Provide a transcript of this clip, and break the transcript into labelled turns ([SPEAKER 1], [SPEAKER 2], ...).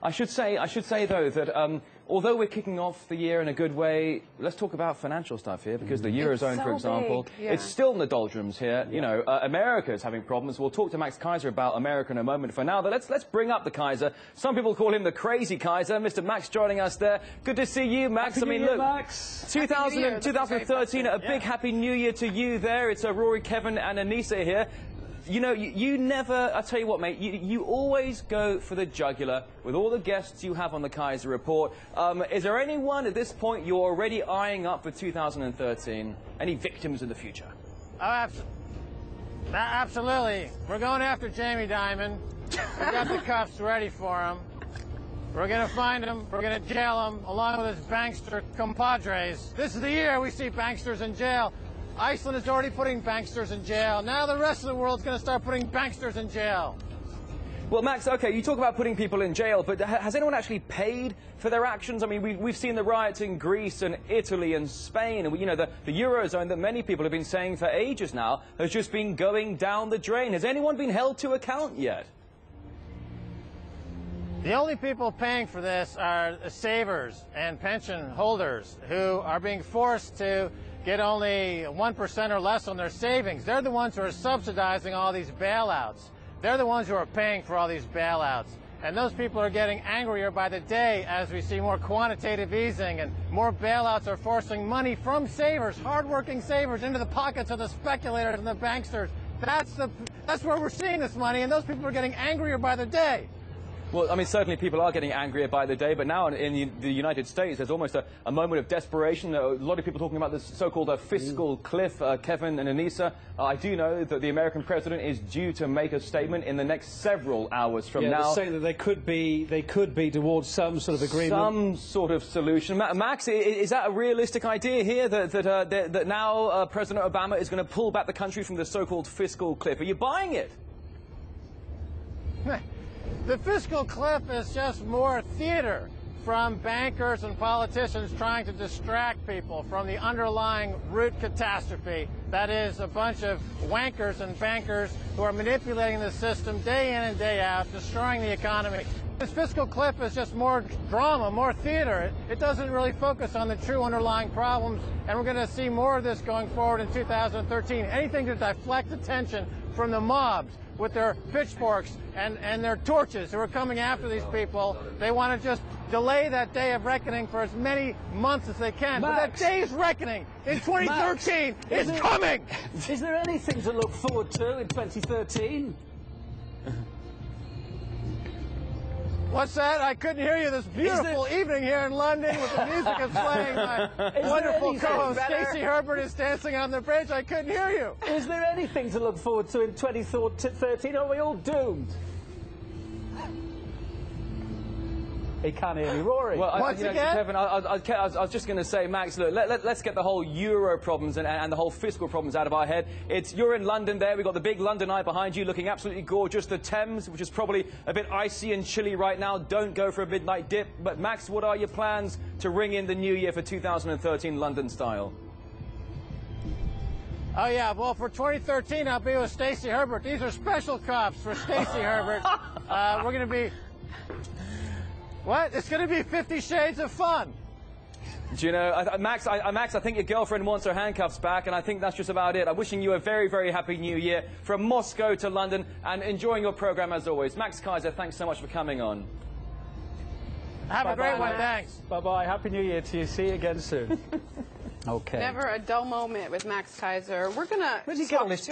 [SPEAKER 1] I should say though that although we're kicking off the year in a good way, let's talk about financial stuff here, because the Eurozone, for example, it's still in the doldrums here. You know, America is having problems. We'll talk to Max Keiser about America in a moment. For now, though, let's bring up the Keiser. Some people call him the crazy Keiser. Mr. Max joining us there. Good to see you, Max.
[SPEAKER 2] Happy New Year, Max.
[SPEAKER 1] 2013, a big Happy New Year to you there. It's Rory, Kevin and Anissa here. You know, you never, I tell you what, mate, you always go for the jugular with all the guests you have on the Keiser Report. Is there anyone at this point you're already eyeing up for 2013? Any victims in the future?
[SPEAKER 3] Oh, absolutely. We're going after Jamie Dimon. We've got the cuffs ready for him. We're going to find him. We're going to jail him along with his bankster compadres. This is the year we see banksters in jail. Iceland is already putting banksters in jail. Now the rest of the world's going to start putting banksters in jail.
[SPEAKER 1] Well, Max, okay, you talk about putting people in jail, but has anyone actually paid for their actions? I mean, we've seen the riots in Greece and Italy and Spain, and, you know, the Eurozone that many people have been saying for ages now has just been going down the drain. Has anyone been held to account yet?
[SPEAKER 3] The only people paying for this are savers and pension holders who are being forced to get only 1% or less on their savings. They're the ones who are subsidizing all these bailouts. They're the ones who are paying for all these bailouts. And those people are getting angrier by the day as we see more quantitative easing and more bailouts are forcing money from savers, hardworking savers, into the pockets of the speculators and the banksters. That's where we're seeing this money, and those people are getting angrier by the day.
[SPEAKER 1] Well, I mean, certainly people are getting angrier by the day, but now in the United States, there's almost a moment of desperation. A lot of people talking about this so-called fiscal cliff. Kevin and Anissa, I do know that the American president is due to make a statement in the next several hours from now.
[SPEAKER 2] They're saying that they could be towards some sort of agreement.
[SPEAKER 1] Some sort of solution. Max, is that a realistic idea here, that now President Obama is going to pull back the country from the so-called fiscal cliff? Are you buying it?
[SPEAKER 3] The fiscal cliff is just more theater from bankers and politicians trying to distract people from the underlying root catastrophe. That is a bunch of wankers and bankers who are manipulating the system day in and day out, destroying the economy. This fiscal cliff is just more drama, more theater. It doesn't really focus on the true underlying problems, and we're going to see more of this going forward in 2013. Anything to deflect attention from the mobs with their pitchforks and their torches who are coming after these people. They want to just delay that day of reckoning for as many months as they can.
[SPEAKER 2] Max,
[SPEAKER 3] but that day's reckoning in 2013 is coming!
[SPEAKER 2] Is there anything to look forward to in 2013?
[SPEAKER 3] What's that? I couldn't hear you this beautiful evening here in London with the music is playing. My wonderful co-host Stacey Herbert is dancing on the bridge. I couldn't hear you.
[SPEAKER 2] Is there anything to look forward to in 2013? Are we all doomed? He can't hear me, Rory.
[SPEAKER 1] Well,
[SPEAKER 3] Once again?
[SPEAKER 1] Kevin, I was just going to say, Max, look, let's get the whole Euro problems and the whole fiscal problems out of our head. You're in London there. We've got the big London Eye behind you, looking absolutely gorgeous. The Thames, which is probably a bit icy and chilly right now. Don't go for a midnight dip. But, Max, what are your plans to ring in the new year for 2013 London style?
[SPEAKER 3] Oh, yeah. Well, for 2013, I'll be with Stacey Herbert. These are special cuffs for Stacey Herbert. We're going to be... What? It's going to be 50 Shades of Fun.
[SPEAKER 1] Do you know, Max, I think your girlfriend wants her handcuffs back, and I think that's just about it. I'm wishing you a very, very happy new year from Moscow to London, and enjoying your program as always. Max Keiser, thanks so much for coming on.
[SPEAKER 3] Have a great one. Thanks.
[SPEAKER 2] Bye-bye. Happy New Year to you. See you again soon. Okay.
[SPEAKER 4] Never a dull moment with Max Keiser. We're going to...
[SPEAKER 2] Where did you get all this